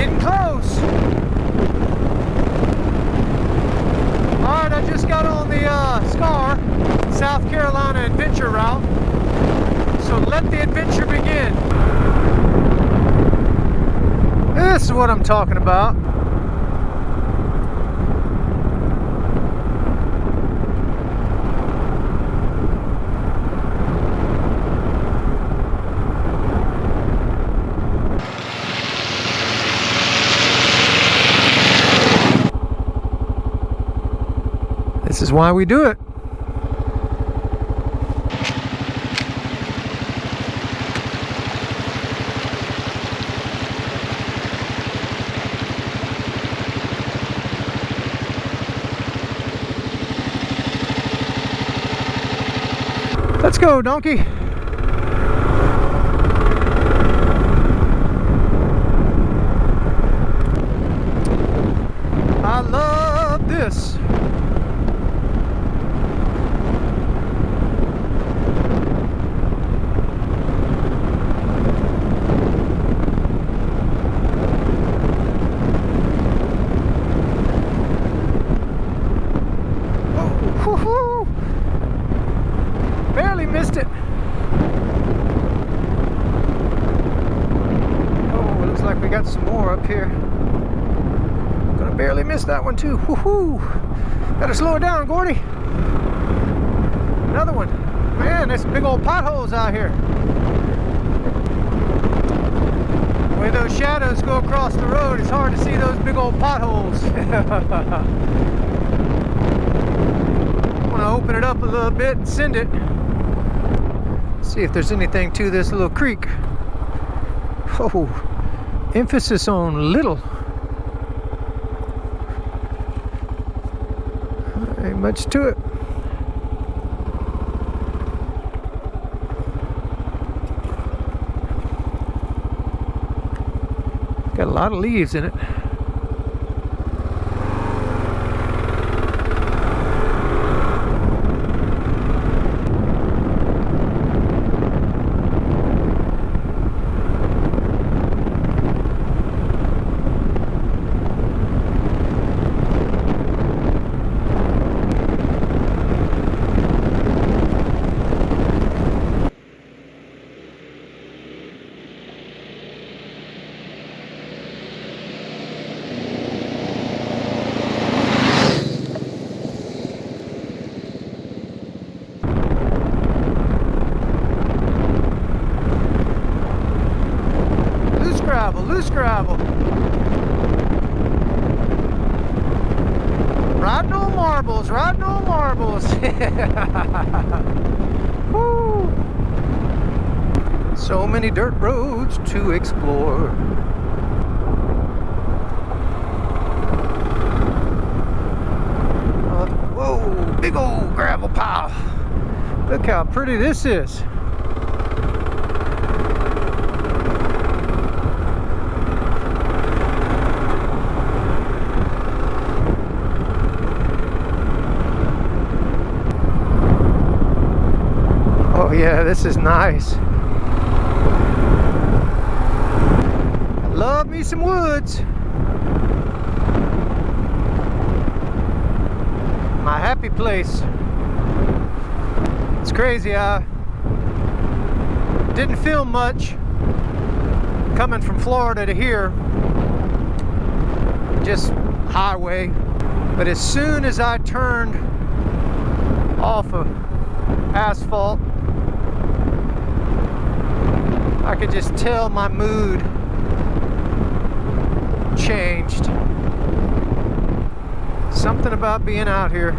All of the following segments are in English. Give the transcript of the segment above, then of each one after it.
Getting close. Alright, I just got on the SCAR, South Carolina adventure route. So let the adventure begin. This is what I'm talking about. This is why we do it. Let's go, donkey. I love this. Barely missed it. Oh, looks like we got some more up here. Gonna barely miss that one too. Woohoo! Gotta slow it down, Gordy. Another one. Man, there's some big old potholes out here. When those shadows go across the road, it's hard to see those big old potholes. I'm gonna open it up a little bit and send it. See if there's anything to this little creek. Oh, emphasis on little. Ain't much to it. Got a lot of leaves in it. Loose gravel. Riding on marbles, riding on marbles. Woo. So many dirt roads to explore. Whoa, big old gravel pile. Look how pretty this is. Oh yeah, this is nice. I love me some woods. My happy place. It's crazy, I didn't film much coming from Florida to here. Just highway. But as soon as I turned off of asphalt, I could just tell my mood changed. Something about being out here.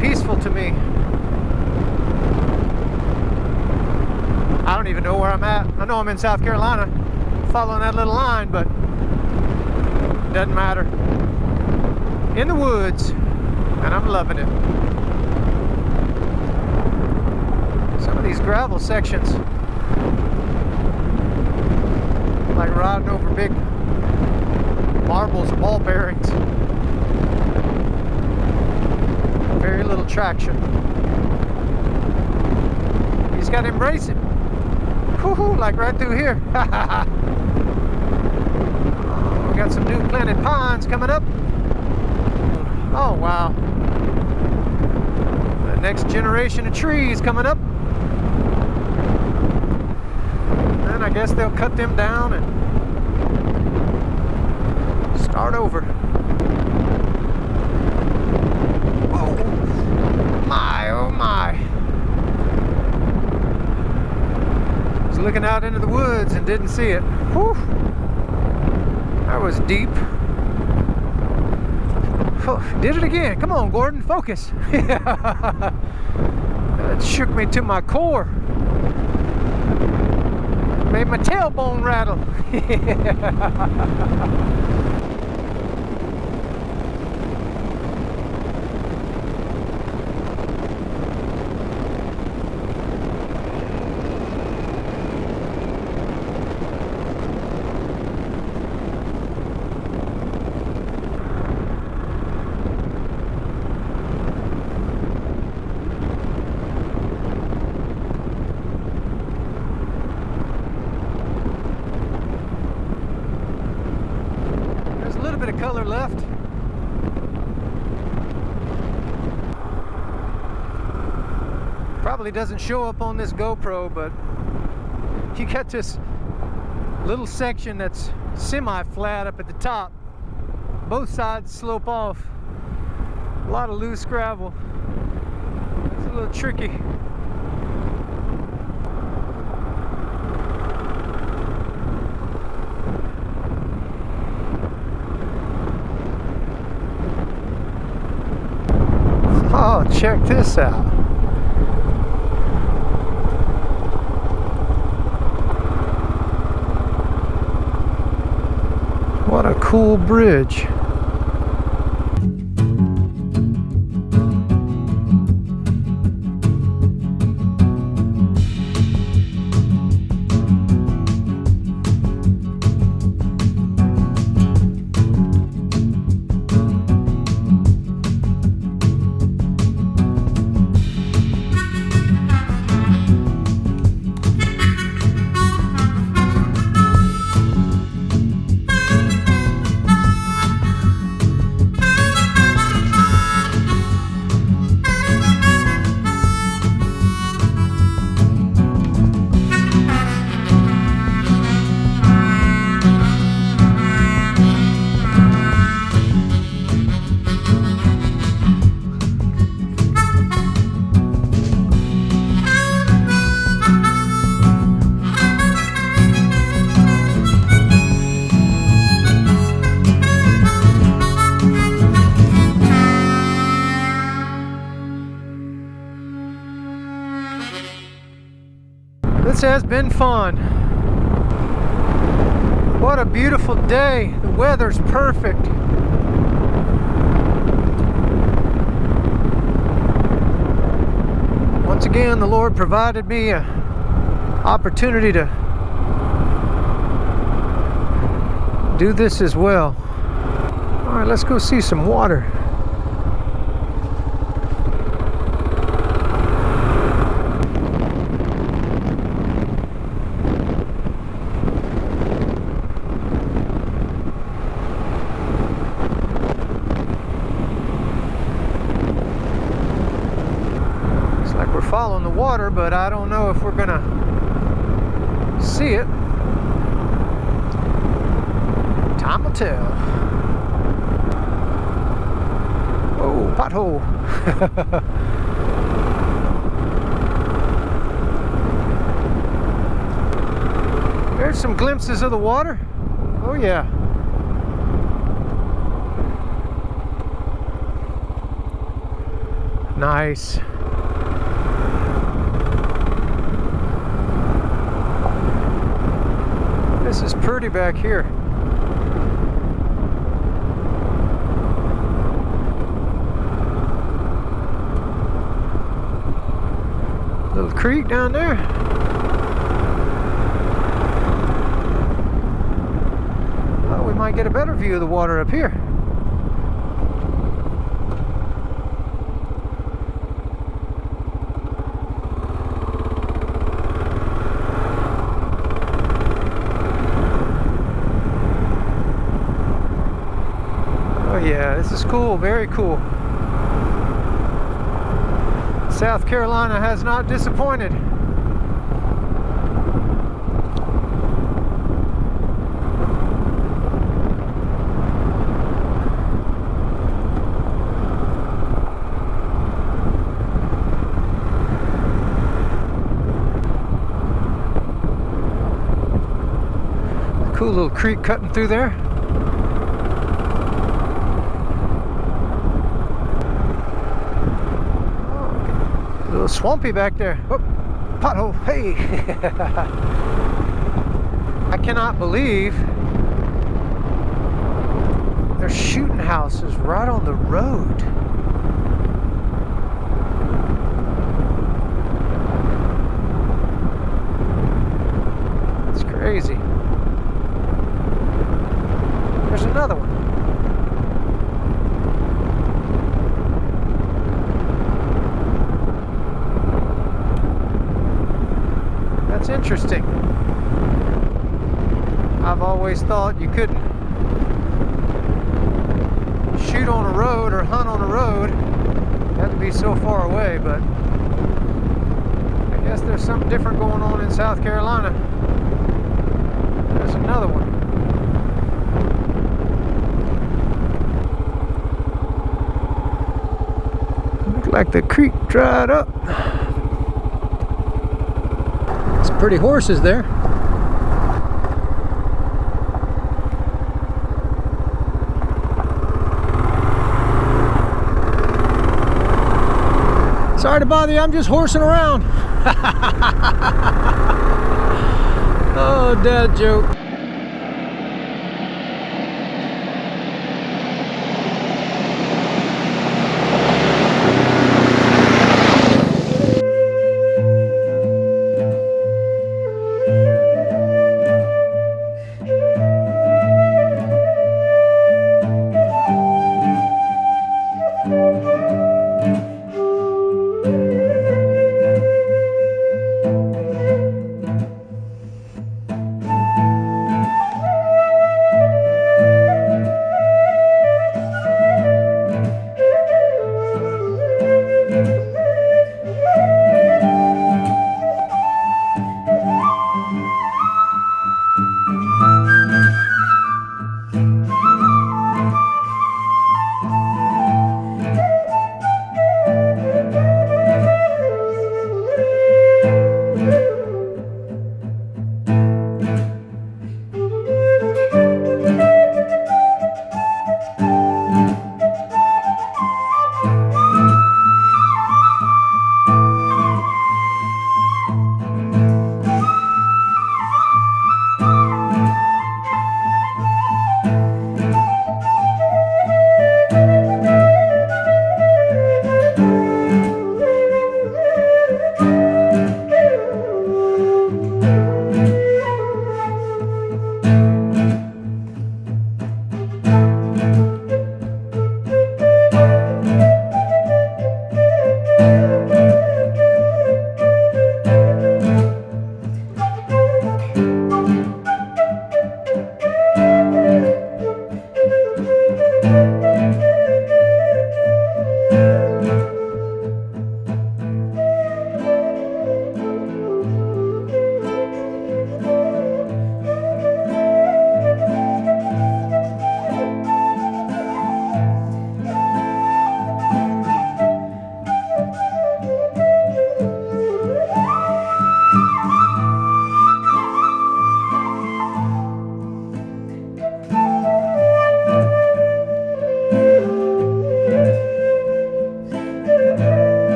Peaceful to me. I don't even know where I'm at. I know I'm in South Carolina, following that little line, but it doesn't matter. In the woods, and I'm loving it. Some of these gravel sections, like riding over big marbles or ball bearings. Very little traction. You just got to embrace it. Whew. Woohoo, like right through here. Oh, we got some new planted pines coming up. Oh, wow. The next generation of trees coming up. And I guess they'll cut them down and start over. Oh my, oh my. I was looking out into the woods and didn't see it. Whew. That was deep. Oh, did it again. Come on, Gordon, focus. That shook me to my core. Made my tailbone rattle. Bit of color left. Probably doesn't show up on this GoPro, but you got this little section that's semi-flat up at the top. Both sides slope off. A lot of loose gravel. It's a little tricky. Oh, check this out. What a cool bridge. This has been fun. What a beautiful day. The weather's perfect. Once again, the Lord provided me an opportunity to do this as well. All right, let's go see some water. Following the water, but I don't know if we're gonna see it. Time will tell. Oh, pothole. There's some glimpses of the water. Oh yeah. Nice. This is pretty back here. Little creek down there. Well, we might get a better view of the water up here. Yeah, this is cool, very cool. South Carolina has not disappointed. Cool little creek cutting through there. Oh, a little swampy back there. Oh, pothole. Hey! I cannot believe there's shooting houses right on the road. It's crazy. There's another one. That's interesting. I've always thought you couldn't shoot on a road or hunt on a road. You had to be so far away, but I guess there's something different going on in South Carolina. There's another one. Like the creek dried up. Some pretty horses there. Sorry to bother you, I'm just horsing around. Oh, dad joke.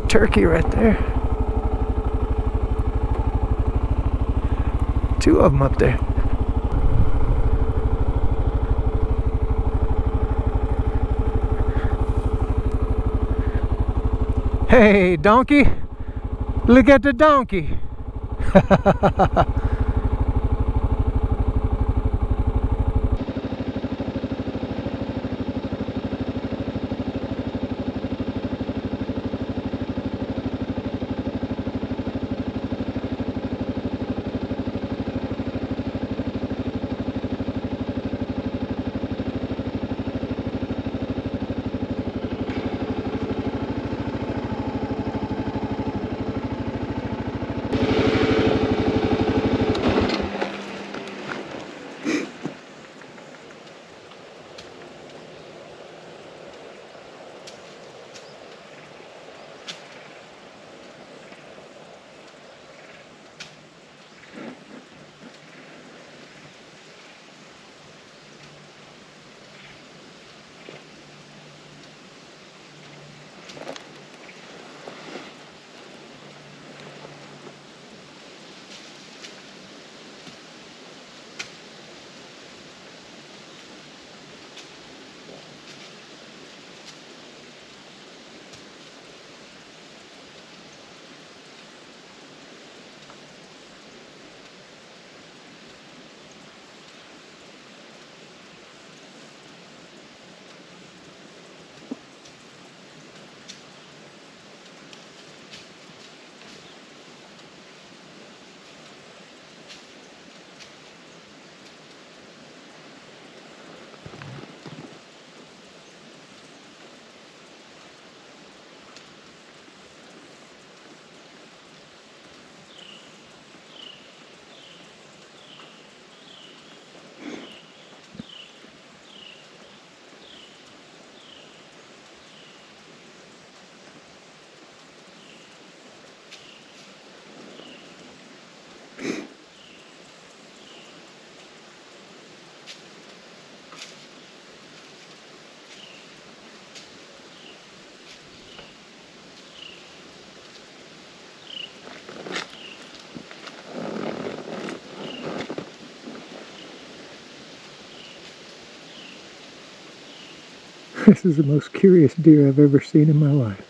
turkey right there. Two of them up there. Hey, donkey. Look at the donkey. This is the most curious deer I've ever seen in my life.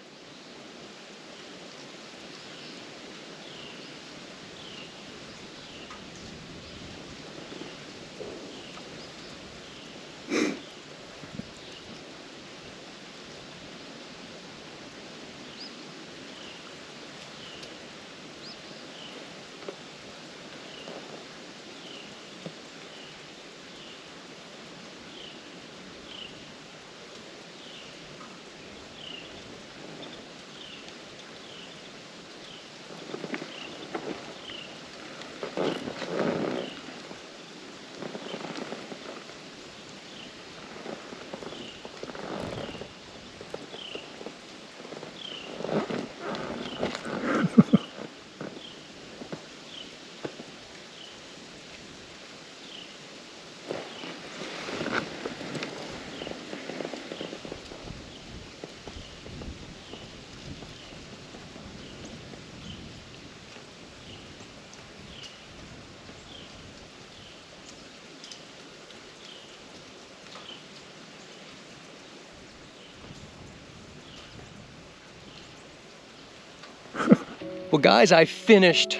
Well, guys, I finished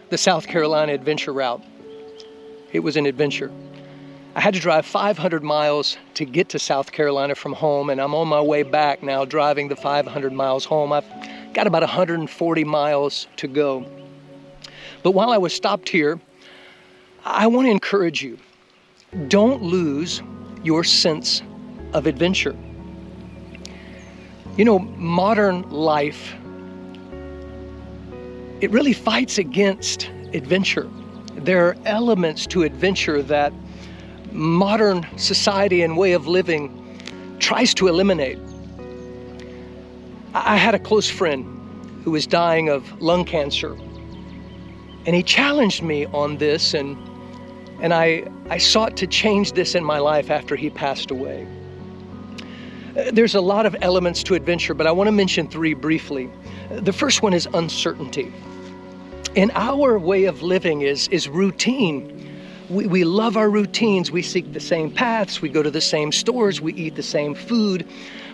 the South Carolina adventure route. It was an adventure. I had to drive 500 miles to get to South Carolina from home, and I'm on my way back now driving the 500 miles home. I've got about 140 miles to go. But while I was stopped here, I want to encourage you, don't lose your sense of adventure. You know, modern life, it really fights against adventure. There are elements to adventure that modern society and way of living tries to eliminate. I had a close friend who was dying of lung cancer, and he challenged me on this, and I sought to change this in my life after he passed away. There's a lot of elements to adventure, but I want to mention three briefly. The first one is uncertainty. And our way of living is routine. We love our routines. We seek the same paths. We go to the same stores. We eat the same food.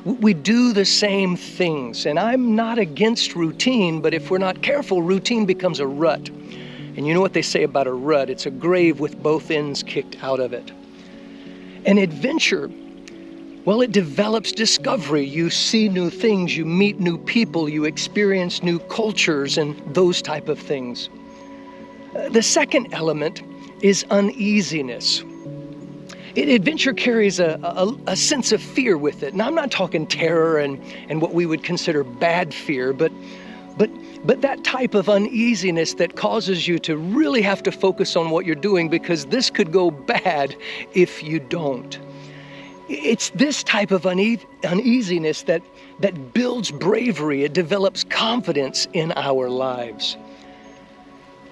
We do the same things. And I'm not against routine, but if we're not careful, routine becomes a rut. And you know what they say about a rut? It's a grave with both ends kicked out of it. And adventure, well, it develops discovery. You see new things, you meet new people, you experience new cultures and those type of things. The second element is uneasiness. Adventure carries a sense of fear with it. Now, I'm not talking terror and what we would consider bad fear, but that type of uneasiness that causes you to really have to focus on what you're doing, because this could go bad if you don't. It's this type of uneasiness that builds bravery. It develops confidence in our lives.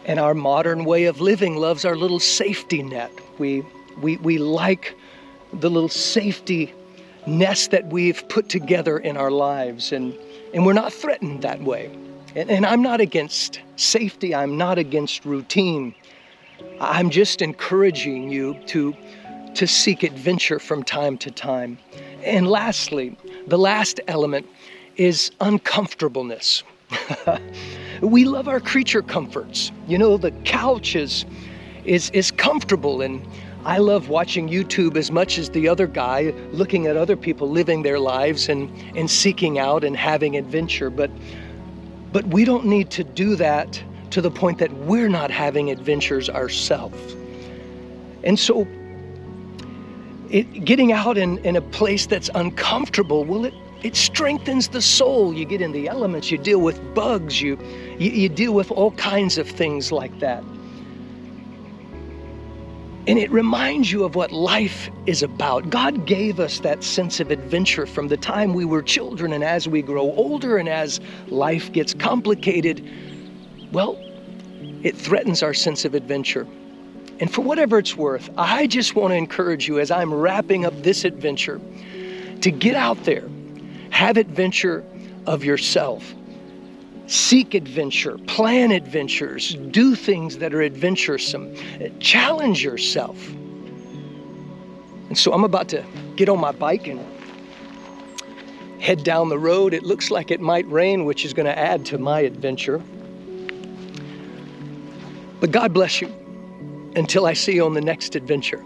And our modern way of living loves our little safety net. We like the little safety nest that we've put together in our lives, and we're not threatened that way. And I'm not against safety. I'm not against routine. I'm just encouraging you to seek adventure from time to time. And lastly, the last element is uncomfortableness. We love our creature comforts. You know, the couch is comfortable, and I love watching YouTube as much as the other guy, looking at other people living their lives and seeking out and having adventure. But we don't need to do that to the point that we're not having adventures ourselves. And so getting out in a place that's uncomfortable, well, it strengthens the soul. You get in the elements, you deal with bugs, you deal with all kinds of things like that. And it reminds you of what life is about. God gave us that sense of adventure from the time we were children, and as we grow older and as life gets complicated, well, it threatens our sense of adventure. And for whatever it's worth, I just want to encourage you as I'm wrapping up this adventure to get out there, have adventure of yourself. Seek adventure, plan adventures, do things that are adventuresome, challenge yourself. And so I'm about to get on my bike and head down the road. It looks like it might rain, which is going to add to my adventure. But God bless you until I see you on the next adventure.